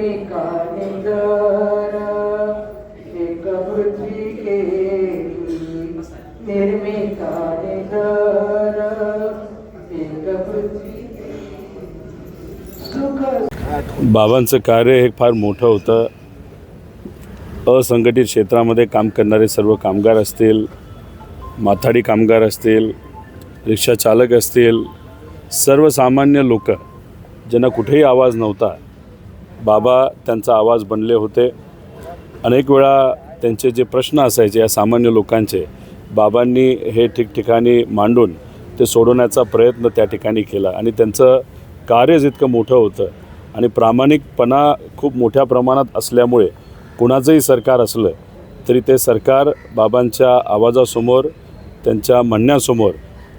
निर्मिकाने जर एक पृथ्वी केली, निर्मिकाने जर एक पृथ्वी सुख। बाबांचं कार्य हे फार मोठं होतं. असंघटित क्षेत्रामध्ये काम करणारे सर्व कामगार असतील, माथाडी कामगार असतील, रिक्षा चालक असतील, सर्वसामान्य लोक ज्यांना कुठेही आवाज नव्हता, बाबा त्यांचा आवाज बनले होते. अनेक वेळा त्यांचे जे प्रश्न असायचे या सामान्य लोकांचे, बाबांनी हे ठिकठिकाणी मांडून ते सोडवण्याचा प्रयत्न त्या ठिकाणी केला. आणि त्यांचं कार्यच इतकं मोठं होतं आणि प्रामाणिकपणा खूप मोठ्या प्रमाणात असल्यामुळे कुणाचंही सरकार असलं तरी ते सरकार बाबांच्या आवाजासमोर, त्यांच्या म्हणण्यासमोर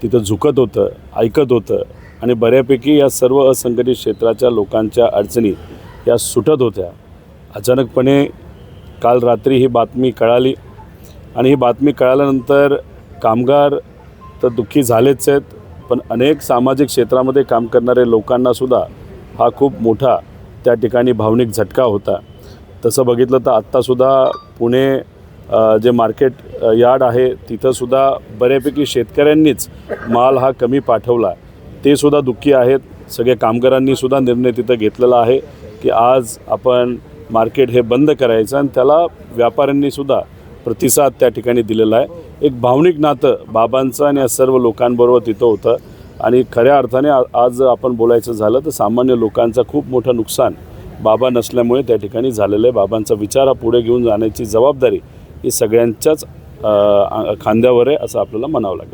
तिथं झुकत होतं, ऐकत होतं. आणि बऱ्यापैकी या सर्व असंघटित क्षेत्राच्या लोकांच्या अडचणी या सुटत होत्या. अचानकपणे काल रात्री ही बातमी कळाली आणि ही बातमी कळाल्यानंतर कामगार तर दुःखी झालेच आहेत, पण अनेक सामाजिक क्षेत्रामध्ये काम करणारे लोकांनासुद्धा हा खूप मोठा त्या ठिकाणी भावनिक झटका होता. तसं बघितलं तर आत्तासुद्धा पुणे जे मार्केट यार्ड आहे तिथंसुद्धा बऱ्यापैकी शेतकऱ्यांनीच माल हा कमी पाठवला. ते सुद्धा दुःखी आहेत. सगळ्या कामगारांनीसुद्धा निर्णय तिथं घेतलेला आहे की आज आपण मार्केट हे बंद करायचं आणि त्याला व्यापाऱ्यांनीसुद्धा प्रतिसाद त्या ठिकाणी दिलेला आहे. एक भावनिक नातं बाबांचं आणि या सर्व लोकांबरोबर तिथं होतं. आणि खऱ्या अर्थाने आज आपण बोलायचं झालं तर सामान्य लोकांचं खूप मोठं नुकसान बाबा नसल्यामुळे त्या ठिकाणी झालेलं आहे. बाबांचा विचार हा पुढे घेऊन जाण्याची जबाबदारी ही सगळ्यांच्याच खांद्यावर आहे असं आपल्याला म्हणावं लागेल.